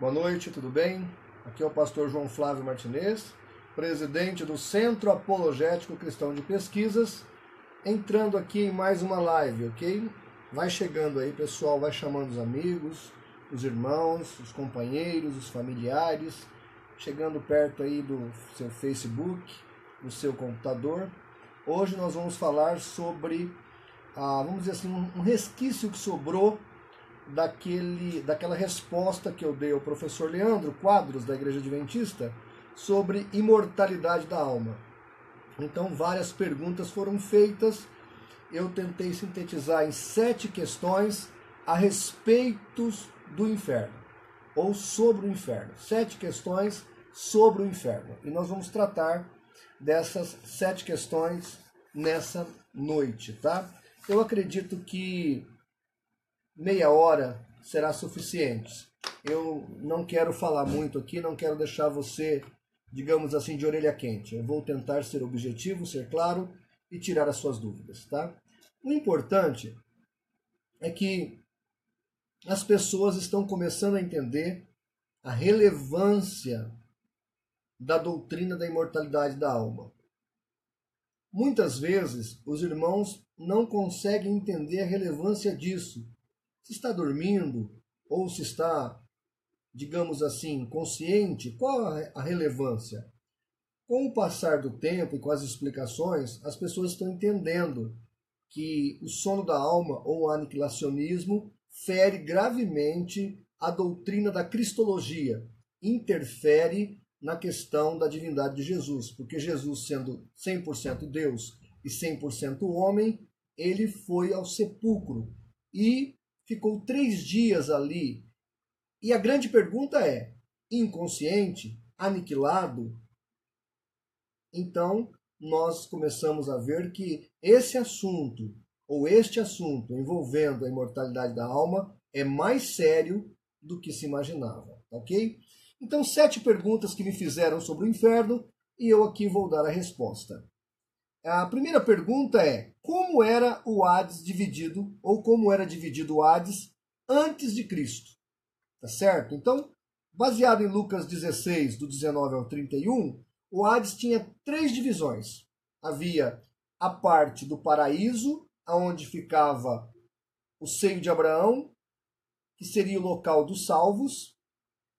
Boa noite, tudo bem? Aqui é o pastor João Flávio Martinez, presidente do Centro Apologético Cristão de Pesquisas, entrando aqui em mais uma live, ok? Vai chegando aí, pessoal, vai chamando os amigos, os irmãos, os companheiros, os familiares, chegando perto aí do seu Facebook, do seu computador. Hoje nós vamos falar sobre, vamos dizer assim, um resquício que sobrou daquela resposta que eu dei ao professor Leandro Quadros, da Igreja Adventista, sobre imortalidade da alma. Então, várias perguntas foram feitas. Eu tentei sintetizar em 7 questões a respeito do inferno, ou sobre o inferno. 7 questões sobre o inferno. E nós vamos tratar dessas 7 questões nessa noite, tá? Eu acredito que meia hora será suficiente. Eu não quero falar muito aqui, não quero deixar você, digamos assim, de orelha quente. Eu vou tentar ser objetivo, ser claro e tirar as suas dúvidas, tá? O importante é que as pessoas estão começando a entender a relevância da doutrina da imortalidade da alma. Muitas vezes os irmãos não conseguem entender a relevância disso. Se está dormindo ou se está, digamos assim, consciente, qual a relevância? Com o passar do tempo e com as explicações, as pessoas estão entendendo que o sono da alma ou o aniquilacionismo fere gravemente a doutrina da cristologia, interfere na questão da divindade de Jesus, porque Jesus, sendo 100% Deus e 100% homem, ele foi ao sepulcro e ficou 3 dias ali. E a grande pergunta é, inconsciente, aniquilado? Então, nós começamos a ver que esse assunto, ou este assunto envolvendo a imortalidade da alma, é mais sério do que se imaginava, ok? Então, 7 perguntas que me fizeram sobre o inferno, e eu aqui vou dar a resposta. A primeira pergunta é, como era o Hades dividido, ou como era dividido o Hades antes de Cristo? Tá certo? Então, baseado em Lucas 16, do 19 ao 31, o Hades tinha 3 divisões. Havia a parte do paraíso, onde ficava o seio de Abraão, que seria o local dos salvos,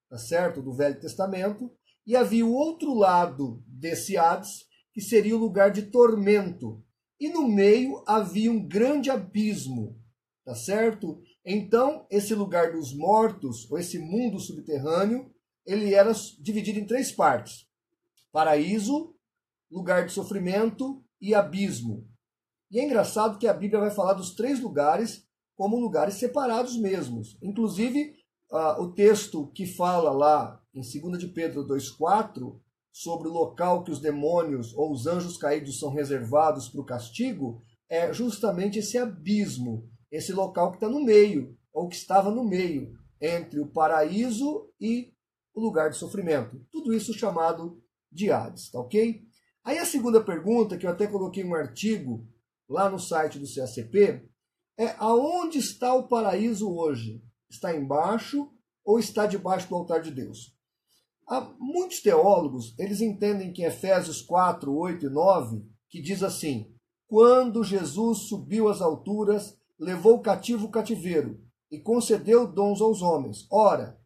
tá certo? Do Velho Testamento, e havia o outro lado desse Hades, que seria o lugar de tormento. E no meio havia um grande abismo, tá certo? Então, esse lugar dos mortos, ou esse mundo subterrâneo, ele era dividido em 3 partes. Paraíso, lugar de sofrimento e abismo. E é engraçado que a Bíblia vai falar dos 3 lugares como lugares separados mesmos. Inclusive, o texto que fala lá em 2 de Pedro 2,4, sobre o local que os demônios ou os anjos caídos são reservados para o castigo, é justamente esse abismo, esse local que está no meio, ou que estava no meio, entre o paraíso e o lugar de sofrimento. Tudo isso chamado de Hades, tá ok? Aí a segunda pergunta, que eu até coloquei um artigo lá no site do CACP, é aonde está o paraíso hoje? Está embaixo ou está debaixo do altar de Deus? Há muitos teólogos, eles entendem que Efésios 4, 8 e 9, que diz assim, quando Jesus subiu às alturas, levou cativo o cativeiro e concedeu dons aos homens. Ora,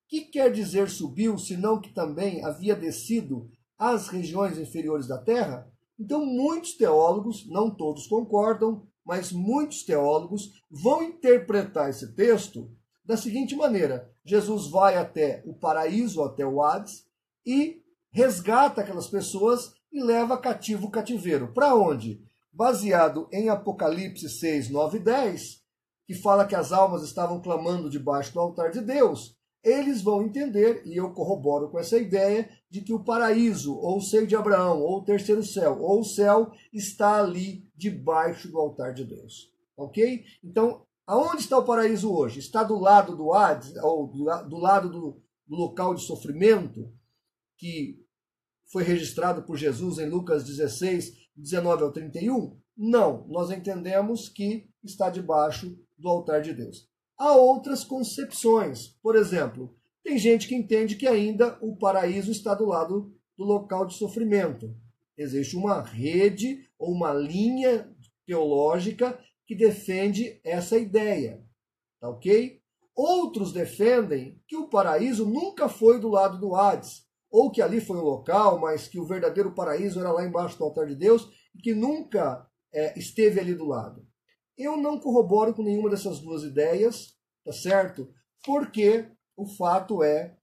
que quer dizer subiu, senão que também havia descido às regiões inferiores da terra? Então, muitos teólogos, não todos concordam, mas muitos teólogos vão interpretar esse texto da seguinte maneira, Jesus vai até o paraíso, até o Hades, e resgata aquelas pessoas e leva cativo o cativeiro. Para onde? Baseado em Apocalipse 6, 9 e 10, que fala que as almas estavam clamando debaixo do altar de Deus, eles vão entender, e eu corroboro com essa ideia, de que o paraíso, ou o seio de Abraão, ou o terceiro céu, ou o céu, está ali debaixo do altar de Deus. Ok? Então, aonde está o paraíso hoje? Está do lado do Hades, ou do lado do local de sofrimento, que foi registrado por Jesus em Lucas 16, 19 ao 31? Não, nós entendemos que está debaixo do altar de Deus. Há outras concepções. Por exemplo, Tem gente que entende que ainda o paraíso está do lado do local de sofrimento. Existe uma rede ou uma linha teológica que defende essa ideia, tá ok? Outros defendem que o paraíso nunca foi do lado do Hades, ou que ali foi o local, mas que o verdadeiro paraíso era lá embaixo do altar de Deus e que nunca esteve ali do lado. Eu não corroboro com nenhuma dessas duas ideias, tá certo? Porque o fato é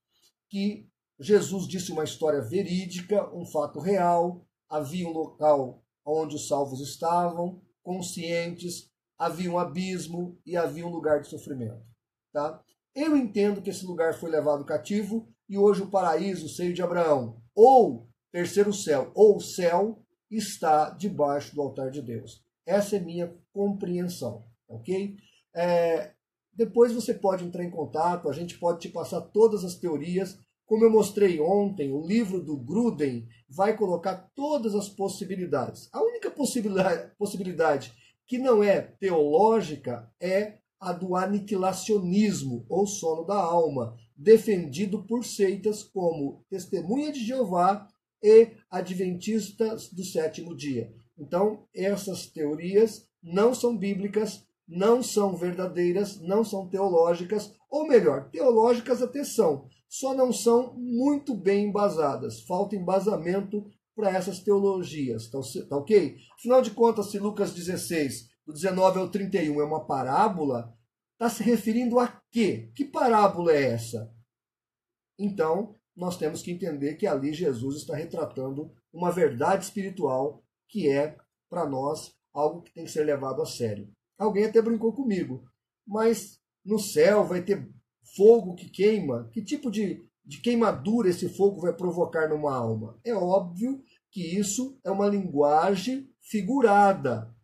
que Jesus disse uma história verídica, um fato real, havia um local onde os salvos estavam, conscientes, havia um abismo e havia um lugar de sofrimento. Tá? Eu entendo que esse lugar foi levado cativo e hoje o paraíso, o seio de Abraão, ou terceiro céu, ou o céu, está debaixo do altar de Deus. Essa é minha compreensão, ok? Depois você pode entrar em contato, a gente pode te passar todas as teorias. Como eu mostrei ontem, o livro do Gruden vai colocar todas as possibilidades. A única possibilidade que não é teológica é a do aniquilacionismo, ou sono da alma, defendido por seitas como Testemunha de Jeová e Adventistas do Sétimo Dia. Então, essas teorias não são bíblicas, não são verdadeiras, não são teológicas, ou melhor, teológicas até são, só não são muito bem embasadas. Falta embasamento para essas teologias, tá ok? Afinal de contas, se Lucas 16, do 19 ao 31 é uma parábola, está se referindo a quê? Que parábola é essa? Então, nós temos que entender que ali Jesus está retratando uma verdade espiritual que é, para nós, algo que tem que ser levado a sério. Alguém até brincou comigo, mas no céu vai ter fogo que queima? Que tipo de queimadura esse fogo vai provocar numa alma? É óbvio que isso é uma linguagem figurada.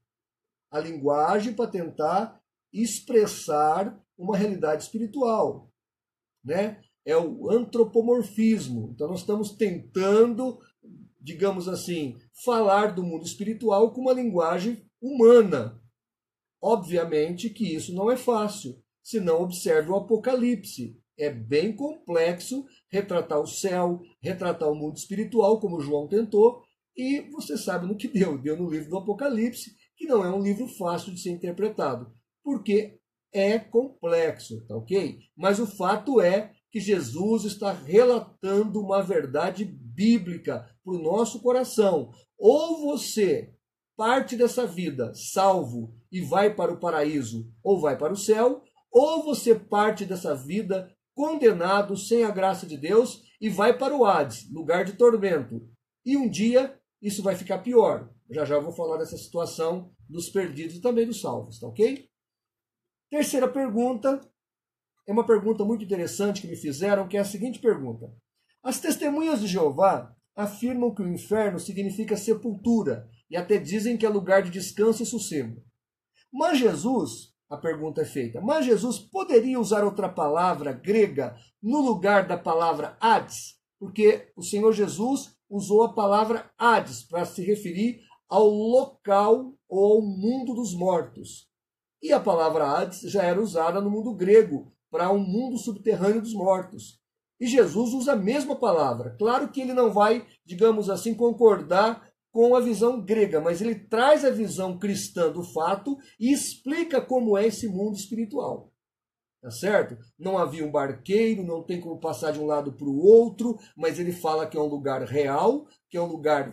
A linguagem para tentar expressar uma realidade espiritual, né? É o antropomorfismo. Então nós estamos tentando, digamos assim, falar do mundo espiritual com uma linguagem humana. Obviamente que isso não é fácil. Se não, observe o Apocalipse. É bem complexo retratar o céu, retratar o mundo espiritual, como João tentou, e você sabe no que deu. Deu no livro do Apocalipse, que não é um livro fácil de ser interpretado, porque é complexo, tá ok? Mas o fato é que Jesus está relatando uma verdade bíblica para o nosso coração. Ou você parte dessa vida salvo e vai para o paraíso, ou vai para o céu, ou você parte dessa vida condenado sem a graça de Deus e vai para o Hades, lugar de tormento. E um dia isso vai ficar pior. Já já vou falar dessa situação dos perdidos e também dos salvos, tá ok? Terceira pergunta, é uma pergunta muito interessante que me fizeram, que é a seguinte pergunta. As testemunhas de Jeová afirmam que o inferno significa sepultura e até dizem que é lugar de descanso e sossego. Mas Jesus, a pergunta é feita, mas Jesus poderia usar outra palavra grega no lugar da palavra Hades? Porque o Senhor Jesus usou a palavra Hades para se referir ao local ou ao mundo dos mortos. E a palavra Hades já era usada no mundo grego para um mundo subterrâneo dos mortos. E Jesus usa a mesma palavra. Claro que ele não vai, digamos assim, concordar com a visão grega, mas ele traz a visão cristã do fato e explica como é esse mundo espiritual. Tá certo? Não havia um barqueiro, não tem como passar de um lado para o outro, mas ele fala que é um lugar real, que é um lugar,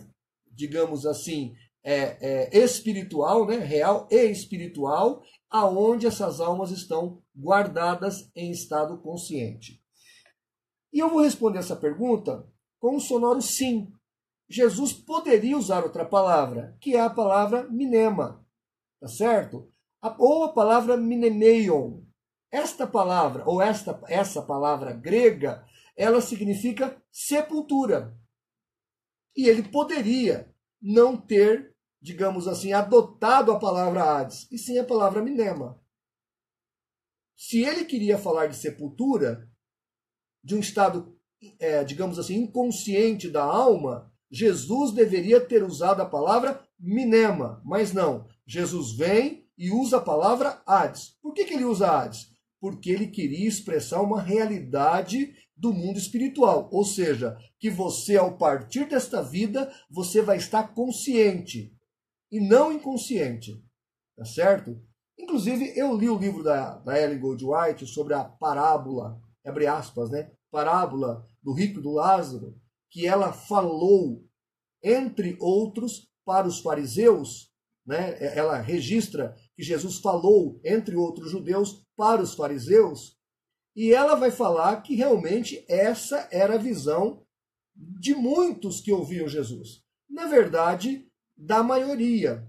digamos assim, espiritual, né? Real e espiritual, aonde essas almas estão guardadas em estado consciente. E eu vou responder essa pergunta com um sonoro sim. Jesus poderia usar outra palavra, que é a palavra minema, tá certo? Ou a palavra minemeion. Esta palavra, ou essa palavra grega, ela significa sepultura. E ele poderia não ter, digamos assim, adotado a palavra Hades, e sim a palavra minema. Se ele queria falar de sepultura, de um estado, digamos assim, inconsciente da alma, Jesus deveria ter usado a palavra minema, mas não. Jesus vem e usa a palavra Hades. Por que ele usa Hades? Porque ele queria expressar uma realidade do mundo espiritual. Ou seja, que você, ao partir desta vida, você vai estar consciente e não inconsciente. Tá certo? Inclusive, eu li o livro da Ellen Goldwhite sobre a parábola, abre aspas, né? Parábola do rico e do Lázaro, que ela falou, entre outros, para os fariseus, né? Ela registra que Jesus falou, entre outros judeus, para os fariseus, e ela vai falar que realmente essa era a visão de muitos que ouviam Jesus. Na verdade, da maioria,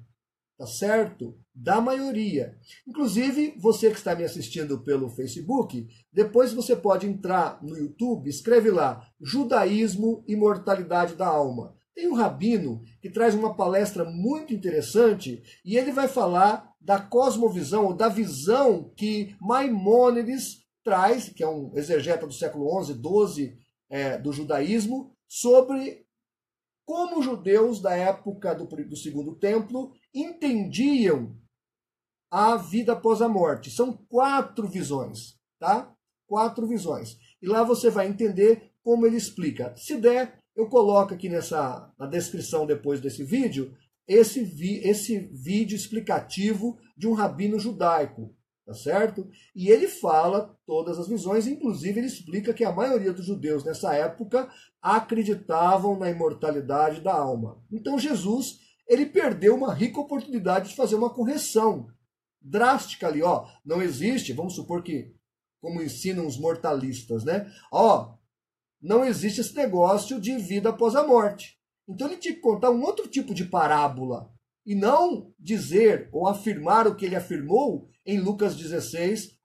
tá certo? Da maioria. Inclusive, você que está me assistindo pelo Facebook, depois você pode entrar no YouTube, escreve lá, Judaísmo e Mortalidade da Alma. Tem um rabino que traz uma palestra muito interessante e ele vai falar da cosmovisão, ou da visão que Maimônides traz, que é um exegeta do século XI, XII, do judaísmo, sobre como os judeus da época do Segundo Templo entendiam a vida após a morte. São 4 visões, tá? 4 visões. E lá você vai entender como ele explica. Se der, eu coloco aqui na descrição depois desse vídeo, esse vídeo explicativo de um rabino judaico, tá certo? E ele fala todas as visões, inclusive ele explica que a maioria dos judeus nessa época acreditavam na imortalidade da alma. Então Jesus, ele perdeu uma rica oportunidade de fazer uma correção drástica ali, ó. Não existe, vamos supor que, como ensinam os mortalistas, né? Ó, não existe esse negócio de vida após a morte. Então ele tinha que contar um outro tipo de parábola e não dizer ou afirmar o que ele afirmou em Lucas 16,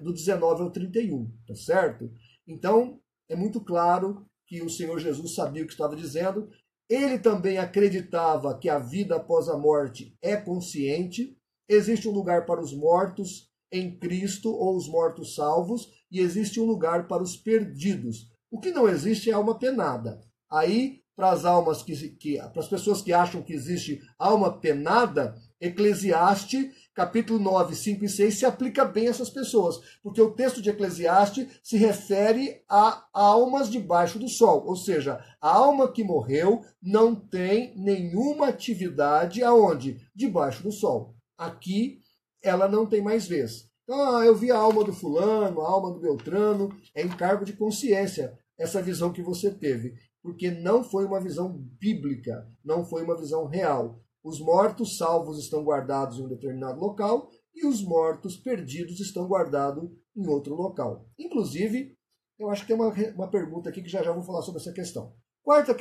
do 19 ao 31, tá certo? Então, é muito claro que o Senhor Jesus sabia o que estava dizendo. Ele também acreditava que a vida após a morte é consciente, existe um lugar para os mortos em Cristo ou os mortos salvos, e existe um lugar para os perdidos. O que não existe é alma penada. Aí, para as almas para as pessoas que acham que existe alma penada, Eclesiastes, capítulo 9, 5 e 6, se aplica bem a essas pessoas, porque o texto de Eclesiastes se refere a almas debaixo do sol, ou seja, a alma que morreu não tem nenhuma atividade aonde? Debaixo do sol. Aqui, ela não tem mais vez. Então, eu vi a alma do fulano, a alma do Beltrano, é encargo de consciência essa visão que você teve, porque não foi uma visão bíblica, não foi uma visão real. Os mortos salvos estão guardados em um determinado local e os mortos perdidos estão guardados em outro local. Inclusive, eu acho que tem uma pergunta aqui que já vou falar sobre essa questão. Quarta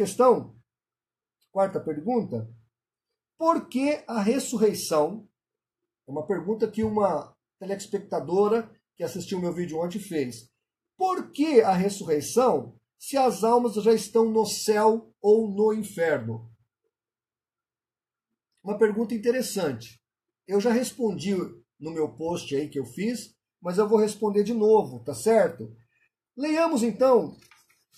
pergunta, por que a ressurreição? É uma pergunta que uma telespectadora que assistiu meu vídeo ontem fez. Por que a ressurreição se as almas já estão no céu ou no inferno? Uma pergunta interessante. Eu já respondi no meu post aí que eu fiz, mas eu vou responder de novo, tá certo? Leiamos então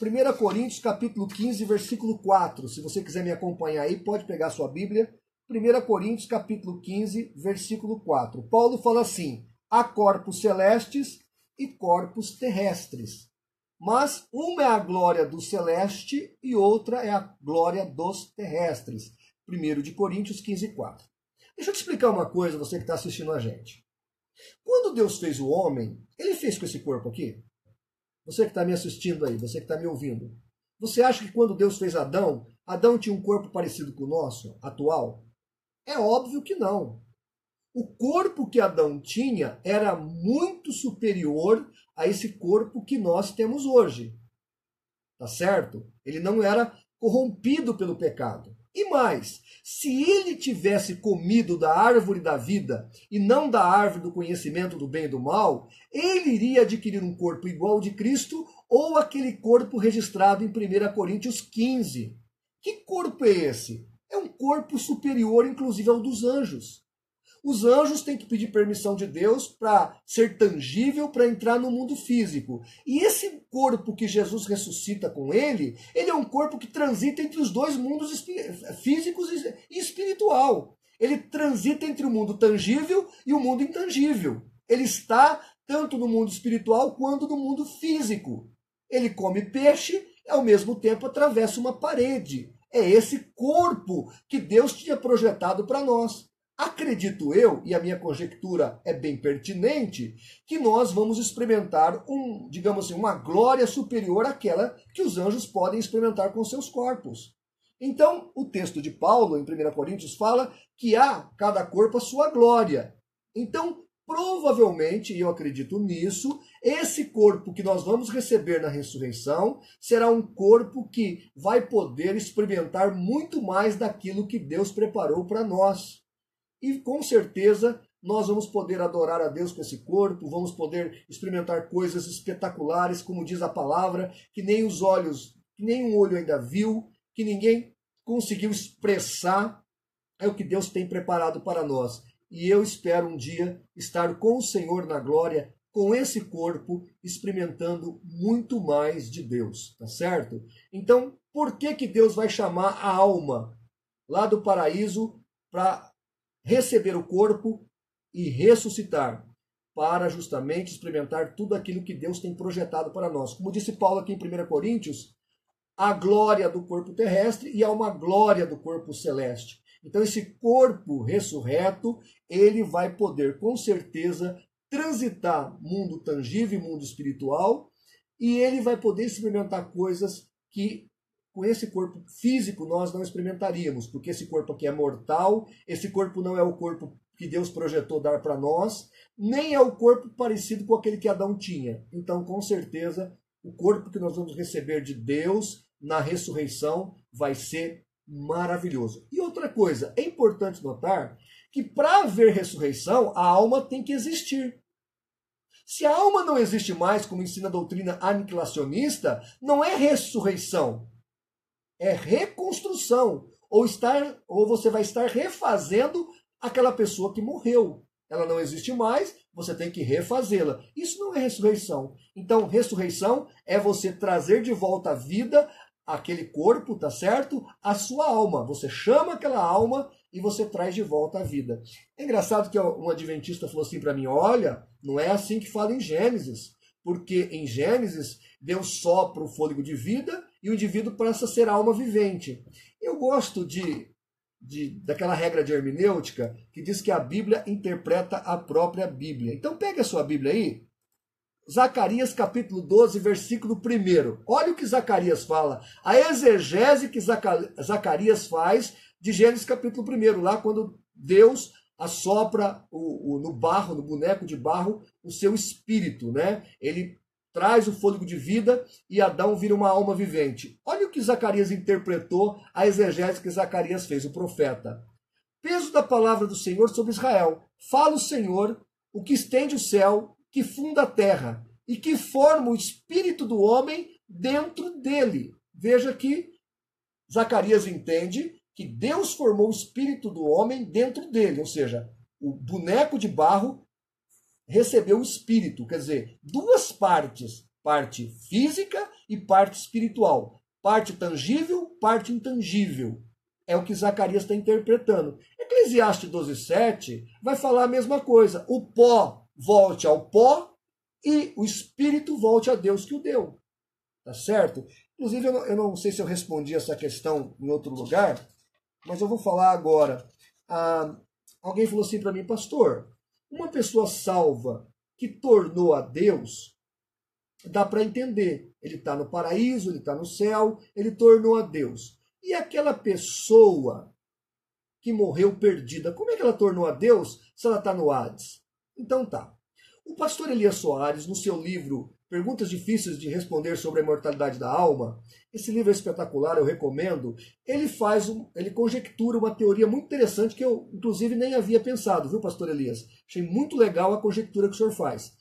1 Coríntios capítulo 15, versículo 4. Se você quiser me acompanhar aí, pode pegar a sua Bíblia. 1 Coríntios capítulo 15, versículo 4. Paulo fala assim: há corpos celestes e corpos terrestres. Mas uma é a glória do celeste e outra é a glória dos terrestres. 1 Coríntios 15, 4. Deixa eu te explicar uma coisa, você que está assistindo a gente. Quando Deus fez o homem, ele fez com esse corpo aqui? Você que está me assistindo aí, você que está me ouvindo. Você acha que quando Deus fez Adão, Adão tinha um corpo parecido com o nosso, atual? É óbvio que não. O corpo que Adão tinha era muito superior a esse corpo que nós temos hoje. Tá certo? Ele não era corrompido pelo pecado. E mais, se ele tivesse comido da árvore da vida e não da árvore do conhecimento do bem e do mal, ele iria adquirir um corpo igual ao de Cristo ou aquele corpo registrado em 1 Coríntios 15. Que corpo é esse? É um corpo superior, inclusive, ao dos anjos. Os anjos têm que pedir permissão de Deus para ser tangível, para entrar no mundo físico. E esse corpo que Jesus ressuscita com ele é um corpo que transita entre os dois mundos físicos e espiritual. Ele transita entre o mundo tangível e o mundo intangível. Ele está tanto no mundo espiritual quanto no mundo físico. Ele come peixe e, ao mesmo tempo, atravessa uma parede. É esse corpo que Deus tinha projetado para nós. Acredito eu, e a minha conjectura é bem pertinente, que nós vamos experimentar digamos assim, uma glória superior àquela que os anjos podem experimentar com seus corpos. Então, o texto de Paulo, em 1 Coríntios, fala que há cada corpo a sua glória. Então, provavelmente, e eu acredito nisso, esse corpo que nós vamos receber na ressurreição será um corpo que vai poder experimentar muito mais daquilo que Deus preparou para nós. E com certeza nós vamos poder adorar a Deus com esse corpo, vamos poder experimentar coisas espetaculares, como diz a palavra, que nem os olhos, que nem um olho ainda viu, que ninguém conseguiu expressar. É o que Deus tem preparado para nós. E eu espero um dia estar com o Senhor na glória, com esse corpo, experimentando muito mais de Deus, tá certo? Então, por que Deus vai chamar a alma lá do paraíso para receber o corpo e ressuscitar? Para justamente experimentar tudo aquilo que Deus tem projetado para nós. Como disse Paulo aqui em 1 Coríntios, há glória do corpo terrestre e há uma glória do corpo celeste. Então esse corpo ressurreto, ele vai poder com certeza transitar mundo tangível e mundo espiritual, e ele vai poder experimentar coisas que com esse corpo físico nós não experimentaríamos, porque esse corpo aqui é mortal, esse corpo não é o corpo que Deus projetou dar para nós, nem é o corpo parecido com aquele que Adão tinha. Então, com certeza, o corpo que nós vamos receber de Deus na ressurreição vai ser maravilhoso. E outra coisa, é importante notar que para haver ressurreição, a alma tem que existir. Se a alma não existe mais, como ensina a doutrina aniquilacionista, não é ressurreição, é reconstrução. Ou você vai estar refazendo aquela pessoa que morreu. Ela não existe mais, você tem que refazê-la. Isso não é ressurreição. Então, ressurreição é você trazer de volta à vida aquele corpo, tá certo? A sua alma. Você chama aquela alma e você traz de volta à vida. É engraçado que um adventista falou assim para mim, olha, não é assim que fala em Gênesis, porque em Gênesis Deus sopra o fôlego de vida e o indivíduo passa a ser alma vivente. Eu gosto daquela regra de hermenêutica que diz que a Bíblia interpreta a própria Bíblia. Então pega a sua Bíblia aí, Zacarias capítulo 12, versículo 1. Olha o que Zacarias fala. A exegese que Zacarias faz de Gênesis capítulo 1, lá quando Deus assopra no barro, no boneco de barro, o seu espírito, né? Ele traz o fôlego de vida e Adão vira uma alma vivente. Olha o que Zacarias interpretou, a exegese que Zacarias fez, o profeta. Peso da palavra do Senhor sobre Israel. Fala o Senhor, o que estende o céu, que funda a terra e que forma o espírito do homem dentro dele. Veja que Zacarias entende que Deus formou o espírito do homem dentro dele, ou seja, o boneco de barro recebeu o espírito, quer dizer, duas partes, parte física e parte espiritual, parte tangível, parte intangível. É o que Zacarias está interpretando. Eclesiastes 12:7 vai falar a mesma coisa. O pó volte ao pó e o espírito volte a Deus que o deu. Tá certo? Inclusive, eu não sei se eu respondi essa questão em outro lugar, mas eu vou falar agora. Alguém falou assim para mim, pastor, uma pessoa salva que tornou a Deus, dá para entender. Ele está no paraíso, ele está no céu, ele tornou a Deus. E aquela pessoa que morreu perdida, como é que ela tornou a Deus se ela está no Hades? Então tá. O pastor Elias Soares, no seu livro Perguntas Difíceis de Responder sobre a Imortalidade da Alma, esse livro é espetacular, eu recomendo, ele conjectura uma teoria muito interessante que eu, inclusive, nem havia pensado, viu, pastor Elias? Achei muito legal a conjectura que o senhor faz.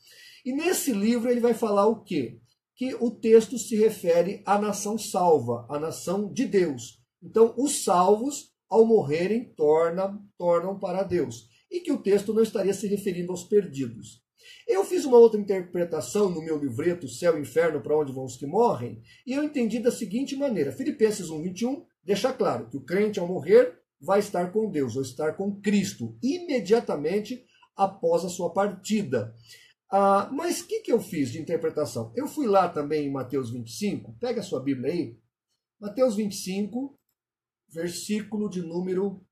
E nesse livro ele vai falar o quê? Que o texto se refere à nação salva, à nação de Deus. Então, os salvos, ao morrerem, tornam para Deus. E que o texto não estaria se referindo aos perdidos. Eu fiz uma outra interpretação no meu livreto Céu e Inferno, para onde vão os que morrem, e eu entendi da seguinte maneira. Filipenses 1:21 deixa claro que o crente, ao morrer, vai estar com Deus, ou estar com Cristo, imediatamente após a sua partida. Mas o que eu fiz de interpretação? Eu fui lá também em Mateus 25, pega a sua Bíblia aí, Mateus 25, versículo de número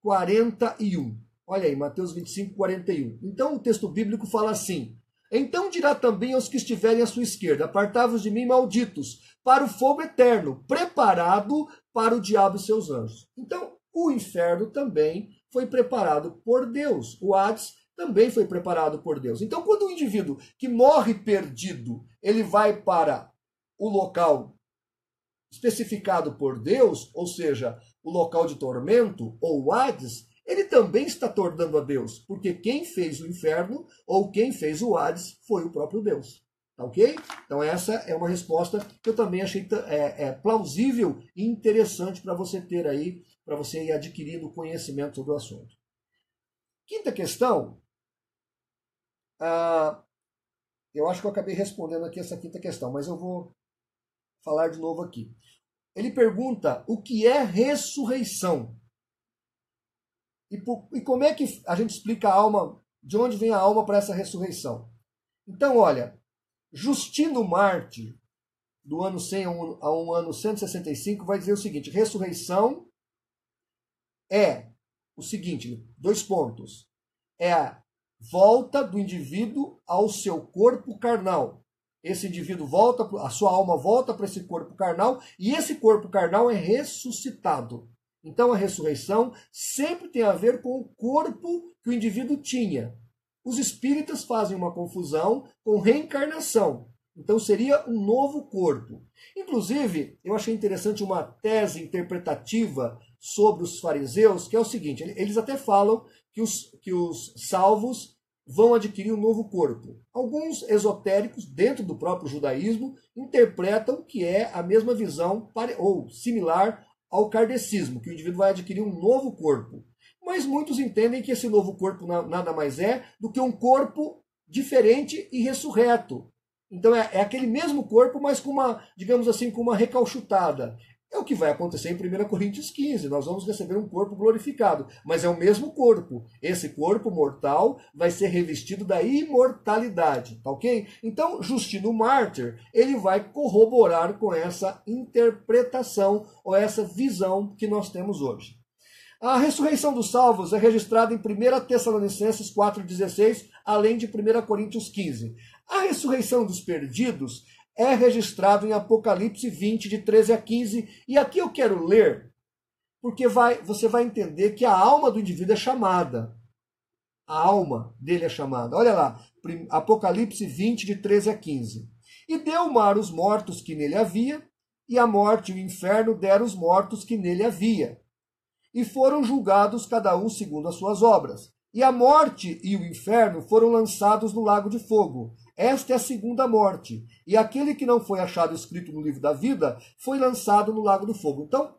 41. Olha aí, Mateus 25, 41. Então o texto bíblico fala assim: então dirá também aos que estiverem à sua esquerda: apartai-vos de mim, malditos, para o fogo eterno, preparado para o diabo e seus anjos. Então, o inferno também foi preparado por Deus. O Hades também foi preparado por Deus. Então, quando o indivíduo que morre perdido, ele vai para o local especificado por Deus, ou seja, o local de tormento, ou o Hades, ele também está tornando a Deus, porque quem fez o inferno ou quem fez o Hades foi o próprio Deus. Tá ok? Então essa é uma resposta que eu também achei plausível e interessante para você ter aí, para você ir adquirindo conhecimento sobre o assunto. Quinta questão, eu acho que eu acabei respondendo aqui essa quinta questão, mas eu vou falar de novo aqui. Ele pergunta o que é ressurreição. E como é que a gente explica a alma, de onde vem a alma para essa ressurreição? Então, olha, Justino Mártir, do ano 100 a um ano 165, vai dizer o seguinte: ressurreição é o seguinte, 2 pontos. É a volta do indivíduo ao seu corpo carnal. Esse indivíduo volta, a sua alma volta para esse corpo carnal e esse corpo carnal é ressuscitado. Então a ressurreição sempre tem a ver com o corpo que o indivíduo tinha. Os espíritas fazem uma confusão com reencarnação. Então seria um novo corpo. Inclusive, eu achei interessante uma tese interpretativa sobre os fariseus, que é o seguinte: eles até falam que os salvos vão adquirir um novo corpo. Alguns esotéricos, dentro do próprio judaísmo, interpretam que é a mesma visão ou similar ao kardecismo, que o indivíduo vai adquirir um novo corpo. Mas muitos entendem que esse novo corpo nada mais é do que um corpo diferente e ressurreto. Então é aquele mesmo corpo, mas com uma, digamos assim, com uma recalchutada. É o que vai acontecer em 1 Coríntios 15. Nós vamos receber um corpo glorificado, mas é o mesmo corpo. Esse corpo mortal vai ser revestido da imortalidade, tá ok? Então, Justino Mártir, ele vai corroborar com essa interpretação ou essa visão que nós temos hoje. A ressurreição dos salvos é registrada em 1 Tessalonicenses 4,16, além de 1 Coríntios 15. A ressurreição dos perdidos é registrado em Apocalipse 20, de 13 a 15. E aqui eu quero ler, porque você vai entender que a alma do indivíduo é chamada. A alma dele é chamada. Olha lá, Apocalipse 20, de 13 a 15. E deu o mar os mortos que nele havia, e a morte e o inferno deram os mortos que nele havia. E foram julgados cada um segundo as suas obras. E a morte e o inferno foram lançados no lago de fogo. Esta é a segunda morte. E aquele que não foi achado escrito no livro da vida foi lançado no lago do fogo. Então,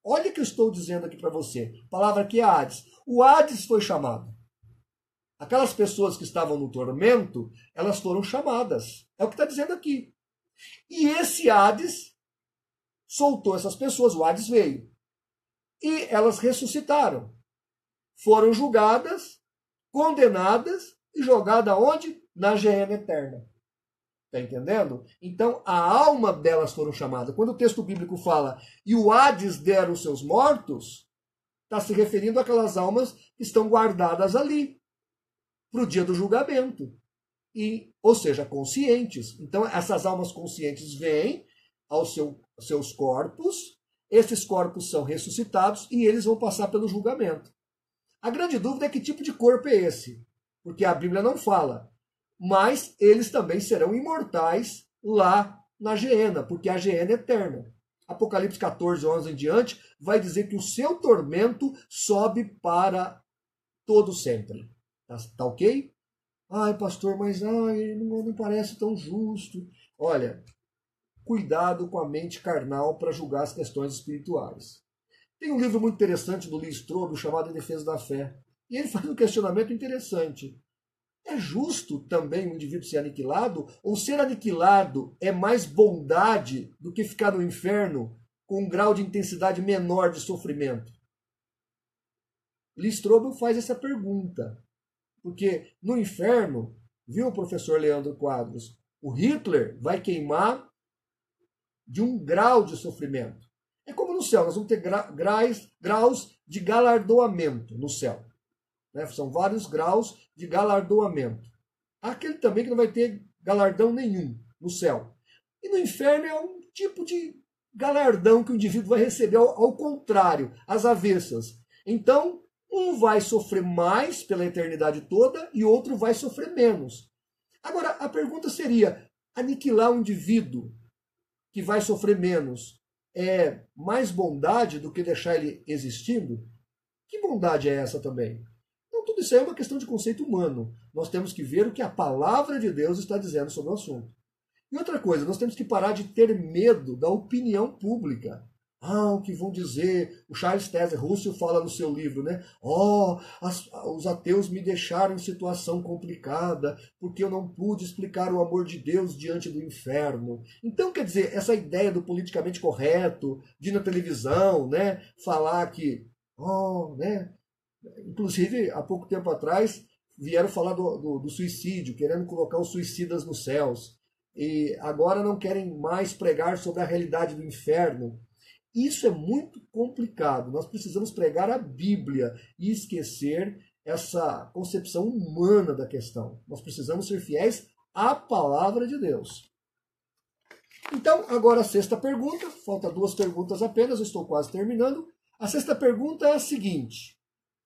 olha o que eu estou dizendo aqui para você. A palavra aqui é Hades. O Hades foi chamado. Aquelas pessoas que estavam no tormento, elas foram chamadas. É o que está dizendo aqui. E esse Hades soltou essas pessoas. O Hades veio. E elas ressuscitaram. Foram julgadas, condenadas e jogadas aonde? Na geena eterna. Está entendendo? Então, a alma delas foram chamadas. Quando o texto bíblico fala e o Hades deram os seus mortos, está se referindo àquelas almas que estão guardadas ali para o dia do julgamento. Ou seja, conscientes. Então, essas almas conscientes vêm aos seus corpos, esses corpos são ressuscitados e eles vão passar pelo julgamento. A grande dúvida é que tipo de corpo é esse, porque a Bíblia não fala. Mas eles também serão imortais lá na geena, porque a geena é eterna. Apocalipse 14, 11 em diante, vai dizer que o seu tormento sobe para todo sempre. Tá ok? Ai, pastor, mas não parece tão justo. Olha, cuidado com a mente carnal para julgar as questões espirituais. Tem um livro muito interessante do Lee Strobel chamado Em Defesa da Fé. E ele faz um questionamento interessante. É justo também o indivíduo ser aniquilado? Ou ser aniquilado é mais bondade do que ficar no inferno com um grau de intensidade menor de sofrimento? Lee Strobel faz essa pergunta. Porque no inferno viu, professor Leandro Quadros? O Hitler vai queimar de 1 grau de sofrimento. É como no céu, nós vamos ter graus de galardoamento no céu. Né? São vários graus de galardoamento. Há aquele também que não vai ter galardão nenhum no céu. E no inferno é um tipo de galardão que o indivíduo vai receber ao contrário, às avessas. Então, um vai sofrer mais pela eternidade toda e outro vai sofrer menos. Agora, a pergunta seria, aniquilar um indivíduo que vai sofrer menos é mais bondade do que deixar ele existindo? Que bondade é essa também? Então, tudo isso aí é uma questão de conceito humano. Nós temos que ver o que a palavra de Deus está dizendo sobre o assunto. E outra coisa, nós temos que parar de ter medo da opinião pública. O que vão dizer? O Charles Taze Russell fala no seu livro, né? Os ateus me deixaram em situação complicada porque eu não pude explicar o amor de Deus diante do inferno. Então, quer dizer, essa ideia do politicamente correto, de ir na televisão, né? Falar que, né? Inclusive, há pouco tempo atrás, vieram falar do suicídio, querendo colocar os suicidas nos céus. E agora não querem mais pregar sobre a realidade do inferno. Isso é muito complicado. Nós precisamos pregar a Bíblia e esquecer essa concepção humana da questão. Nós precisamos ser fiéis à palavra de Deus. Então, agora a sexta pergunta. Faltam 2 perguntas apenas, eu estou quase terminando. A sexta pergunta é a seguinte: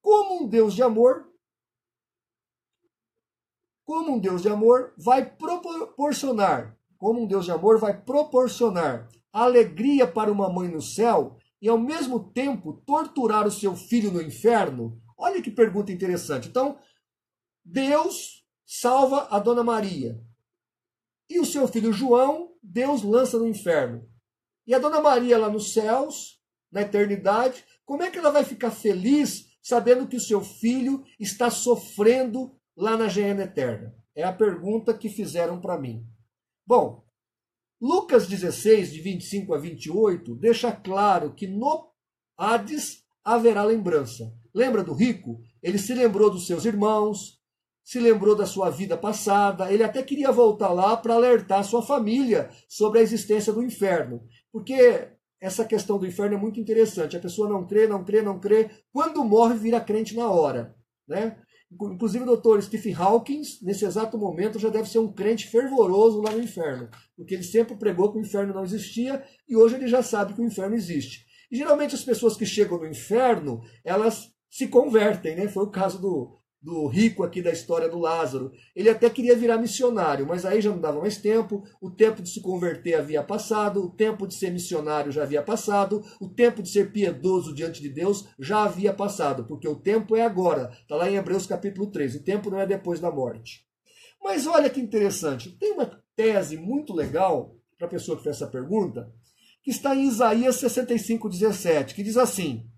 como um Deus de amor vai proporcionar alegria para uma mãe no céu e ao mesmo tempo torturar o seu filho no inferno? Olha que pergunta interessante. Então, Deus salva a Dona Maria e o seu filho João, Deus lança no inferno. E a Dona Maria lá nos céus, na eternidade, como é que ela vai ficar feliz sabendo que o seu filho está sofrendo lá na geena eterna? É a pergunta que fizeram para mim. Bom, Lucas 16, de 25 a 28, deixa claro que no Hades haverá lembrança. Lembra do rico? Ele se lembrou dos seus irmãos, se lembrou da sua vida passada, ele até queria voltar lá para alertar sua família sobre a existência do inferno. Porque essa questão do inferno é muito interessante. A pessoa não crê, não crê, não crê. Quando morre, vira crente na hora, né? Inclusive o Dr. Stephen Hawking, nesse exato momento, já deve ser um crente fervoroso lá no inferno, porque ele sempre pregou que o inferno não existia e hoje ele já sabe que o inferno existe. E geralmente as pessoas que chegam no inferno, elas se convertem, né? Foi o caso do rico aqui da história do Lázaro. Ele até queria virar missionário, mas aí já não dava mais tempo, o tempo de se converter havia passado, o tempo de ser missionário já havia passado, o tempo de ser piedoso diante de Deus já havia passado, porque o tempo é agora. Está lá em Hebreus capítulo 3, o tempo não é depois da morte. Mas olha que interessante, tem uma tese muito legal para a pessoa que fez essa pergunta, que está em Isaías 65:17, que diz assim: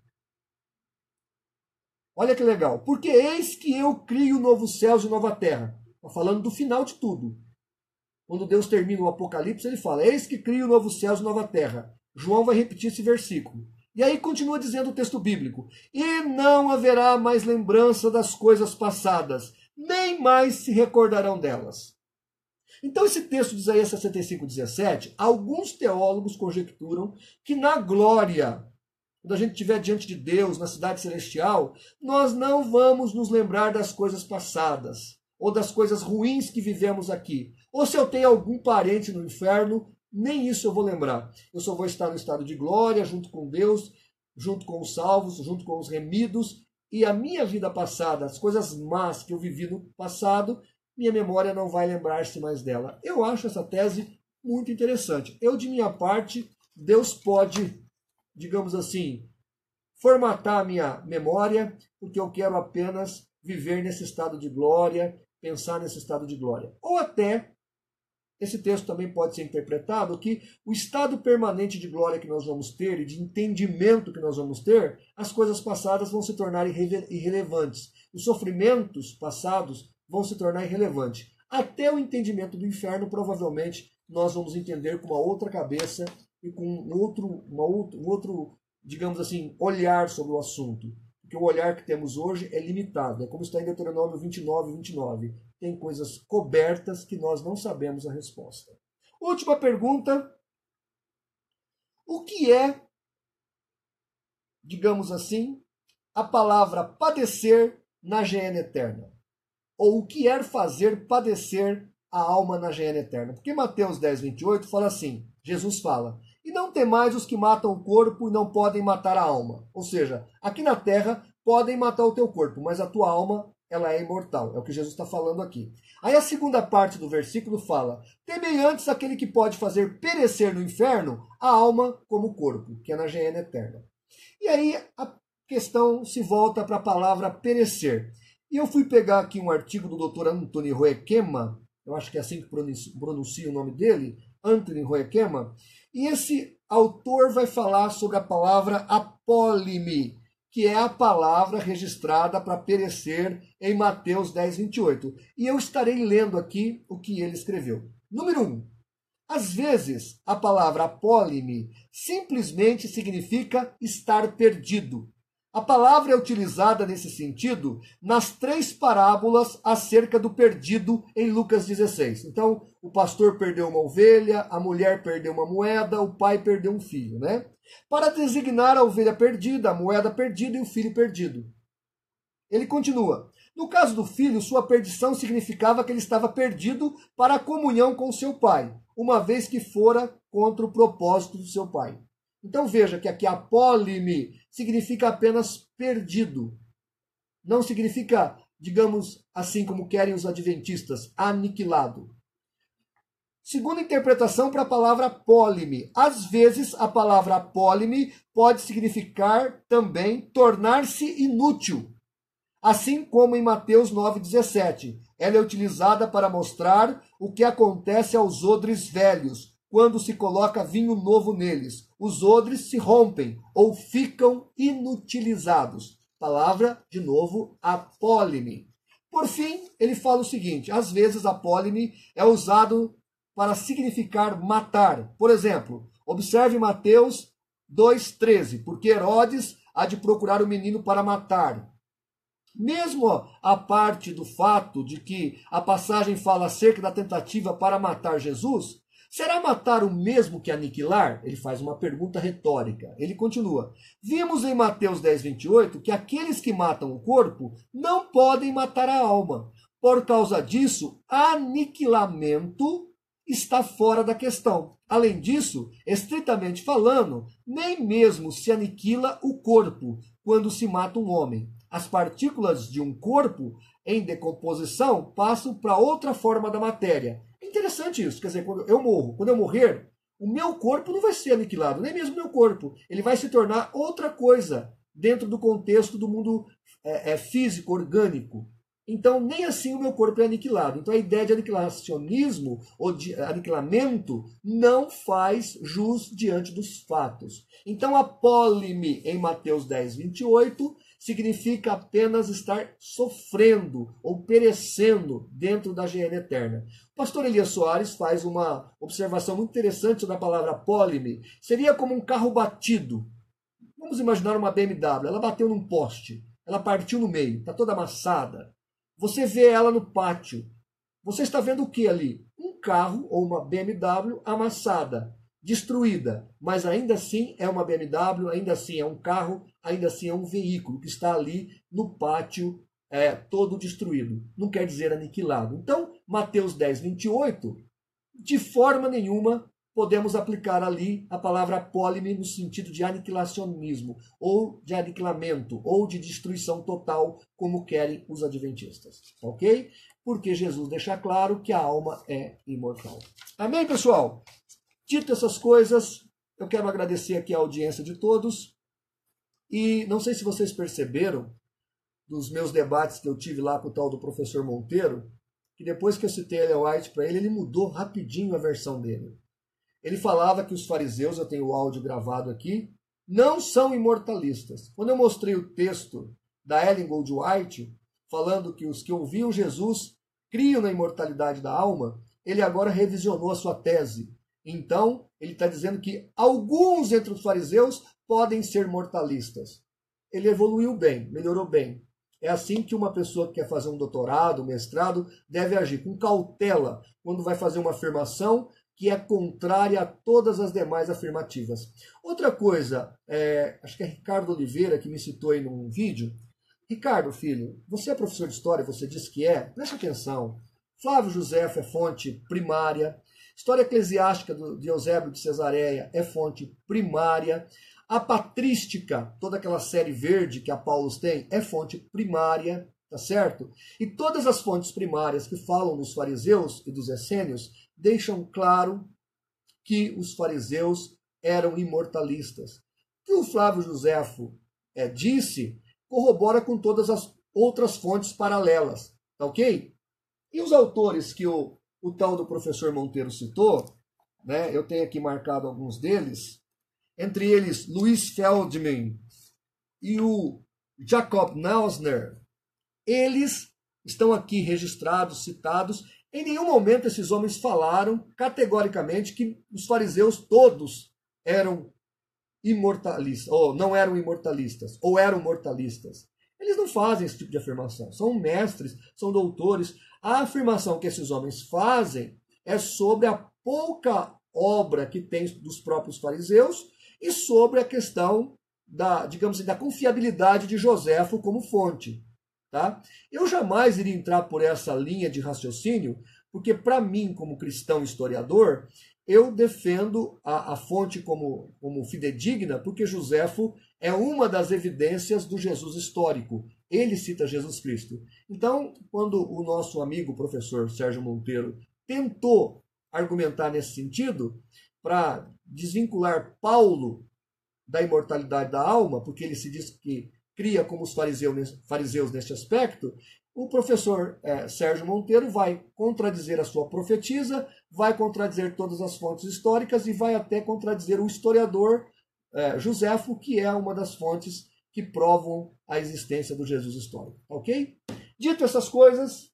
olha que legal. Porque eis que eu crio novos céus e nova terra. Está falando do final de tudo. Quando Deus termina o Apocalipse, ele fala: eis que crio novos céus e nova terra. João vai repetir esse versículo. E aí continua dizendo o texto bíblico: e não haverá mais lembrança das coisas passadas, nem mais se recordarão delas. Então esse texto de Isaías 65:17, alguns teólogos conjecturam que na glória, quando a gente estiver diante de Deus, na cidade celestial, nós não vamos nos lembrar das coisas passadas, ou das coisas ruins que vivemos aqui. Ou se eu tenho algum parente no inferno, nem isso eu vou lembrar. Eu só vou estar no estado de glória, junto com Deus, junto com os salvos, junto com os remidos, e a minha vida passada, as coisas más que eu vivi no passado, minha memória não vai lembrar-se mais dela. Eu acho essa tese muito interessante. Eu, de minha parte, Deus pode, digamos assim, formatar a minha memória, porque eu quero apenas viver nesse estado de glória, pensar nesse estado de glória. Ou até, esse texto também pode ser interpretado que o estado permanente de glória que nós vamos ter e de entendimento que nós vamos ter, as coisas passadas vão se tornar irrelevantes. Os sofrimentos passados vão se tornar irrelevantes. Até o entendimento do inferno, provavelmente, nós vamos entender com uma outra cabeça e com um outro, digamos assim, olhar sobre o assunto. Porque o olhar que temos hoje é limitado. É como está em Deuteronômio 29:29. tem coisas cobertas que nós não sabemos a resposta. Última pergunta. O que é, digamos assim, a palavra padecer na geena eterna? Ou o que é fazer padecer a alma na geena eterna? Porque Mateus 10, 28 fala assim, Jesus fala, e não temais os que matam o corpo e não podem matar a alma. Ou seja, aqui na terra podem matar o teu corpo, mas a tua alma, ela é imortal. É o que Jesus está falando aqui. Aí a segunda parte do versículo fala, temei antes aquele que pode fazer perecer no inferno a alma como o corpo, que é na geena eterna. E aí a questão se volta para a palavra perecer. E eu fui pegar aqui um artigo do Dr. Anthony Hoekema, eu acho que é assim que pronuncia o nome dele, Anthony Hoekema, e esse autor vai falar sobre a palavra apólime, que é a palavra registrada para perecer em Mateus 10, 28. E eu estarei lendo aqui o que ele escreveu. Número 1. Às vezes, a palavra apólime simplesmente significa estar perdido. A palavra é utilizada nesse sentido nas 3 parábolas acerca do perdido em Lucas 16. Então, o pastor perdeu uma ovelha, a mulher perdeu uma moeda, o pai perdeu um filho, né? Para designar a ovelha perdida, a moeda perdida e o filho perdido. Ele continua. No caso do filho, sua perdição significava que ele estava perdido para a comunhão com seu pai, uma vez que fora contra o propósito do seu pai. Então veja que aqui apólime significa apenas perdido. Não significa, digamos assim como querem os adventistas, aniquilado. Segunda interpretação para a palavra apólime. Às vezes a palavra apólime pode significar também tornar-se inútil. Assim como em Mateus 9,17. Ela é utilizada para mostrar o que acontece aos odres velhos, quando se coloca vinho novo neles. Os odres se rompem ou ficam inutilizados. Palavra, de novo, apólime. Por fim, ele fala o seguinte, às vezes apólime é usado para significar matar. Por exemplo, observe Mateus 2,13, porque Herodes há de procurar o menino para matar. Mesmo a parte do fato de que a passagem fala acerca da tentativa para matar Jesus, será matar o mesmo que aniquilar? Ele faz uma pergunta retórica. Ele continua. Vimos em Mateus 10, 28 que aqueles que matam o corpo não podem matar a alma. Por causa disso, aniquilamento está fora da questão. Além disso, estritamente falando, nem mesmo se aniquila o corpo quando se mata um homem. As partículas de um corpo em decomposição passam para outra forma da matéria. É interessante isso, quer dizer, quando eu morrer, o meu corpo não vai ser aniquilado, nem mesmo o meu corpo. Ele vai se tornar outra coisa dentro do contexto do mundo físico, orgânico. Então, nem assim o meu corpo é aniquilado. Então, a ideia de aniquilacionismo ou de aniquilamento não faz jus diante dos fatos. Então, apólime em Mateus 10, 28 significa apenas estar sofrendo ou perecendo dentro da geena eterna. O pastor Elias Soares faz uma observação muito interessante sobre a palavra apólime. Seria como um carro batido. Vamos imaginar uma BMW. Ela bateu num poste. Ela partiu no meio. Está toda amassada. Você vê ela no pátio. Você está vendo o que ali? Um carro ou uma BMW amassada, destruída. Mas ainda assim é uma BMW, ainda assim é um carro, ainda assim é um veículo que está ali no pátio todo destruído. Não quer dizer aniquilado. Então, Mateus 10, 28, de forma nenhuma podemos aplicar ali a palavra apólime no sentido de aniquilacionismo, ou de aniquilamento, ou de destruição total, como querem os adventistas. Ok? Porque Jesus deixa claro que a alma é imortal. Amém, pessoal? Dito essas coisas, eu quero agradecer aqui a audiência de todos. E não sei se vocês perceberam, dos meus debates que eu tive lá com o tal do professor Monteiro, que depois que eu citei Ellen White para ele mudou rapidinho a versão dele. Ele falava que os fariseus, eu tenho o áudio gravado aqui, não são imortalistas. Quando eu mostrei o texto da Ellen White, falando que os que ouviam Jesus criam na imortalidade da alma, ele agora revisionou a sua tese. Então, ele está dizendo que alguns entre os fariseus podem ser mortalistas. Ele evoluiu bem, melhorou bem. É assim que uma pessoa que quer fazer um doutorado, um mestrado, deve agir, com cautela, quando vai fazer uma afirmação que é contrária a todas as demais afirmativas. Outra coisa, acho que é Ricardo Oliveira que me citou aí num vídeo. Ricardo, filho, você é professor de história, você disse que é? Preste atenção. Flávio Josefo é fonte primária. História eclesiástica de Eusébio de Cesareia é fonte primária. A patrística, toda aquela série verde que a Paulus tem, é fonte primária, tá certo? E todas as fontes primárias que falam dos fariseus e dos essênios deixam claro que os fariseus eram imortalistas. O que o Flávio Josefo disse corrobora com todas as outras fontes paralelas, tá ok? E os autores que o tal do professor Monteiro citou, né, eu tenho aqui marcado alguns deles, entre eles Luiz Feldman e o Jacob Nausner, eles estão aqui registrados, citados. Em nenhum momento esses homens falaram categoricamente que os fariseus todos eram imortalistas, ou não eram imortalistas, ou eram mortalistas. Eles não fazem esse tipo de afirmação. São mestres, são doutores. A afirmação que esses homens fazem é sobre a pouca obra que tem dos próprios fariseus e sobre a questão da, digamos assim, da confiabilidade de Joséfo como fonte. Tá? Eu jamais iria entrar por essa linha de raciocínio, porque para mim, como cristão historiador, eu defendo a fonte como fidedigna, porque Joséfo é uma das evidências do Jesus histórico. Ele cita Jesus Cristo. Então, quando o nosso amigo professor Sérgio Monteiro tentou argumentar nesse sentido, para desvincular Paulo da imortalidade da alma, porque ele se diz que cria como os fariseus neste aspecto, o professor Sérgio Monteiro vai contradizer a sua profetisa, vai contradizer todas as fontes históricas e vai até contradizer o historiador Joséfo, que é uma das fontes que provam a existência do Jesus histórico. Ok? Dito essas coisas,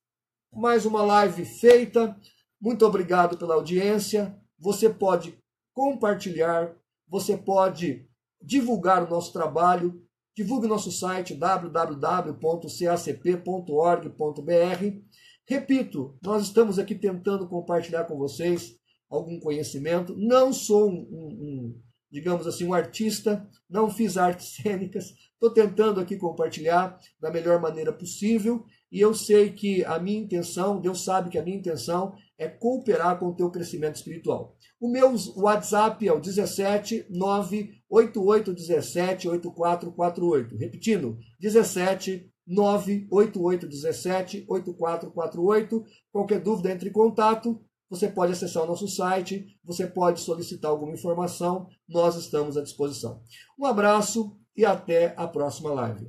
mais uma live feita. Muito obrigado pela audiência. Você pode compartilhar, você pode divulgar o nosso trabalho. Divulgue o nosso site www.cacp.org.br. Repito, nós estamos aqui tentando compartilhar com vocês algum conhecimento. Não sou digamos assim, um artista, não fiz artes cênicas. Estou tentando aqui compartilhar da melhor maneira possível e eu sei que a minha intenção, Deus sabe que a minha intenção é cooperar com o teu crescimento espiritual. O meu WhatsApp é o 17 98817 8448. Repetindo, 17 98817 8448. Qualquer dúvida, entre em contato. Você pode acessar o nosso site, você pode solicitar alguma informação, nós estamos à disposição. Um abraço e até a próxima live.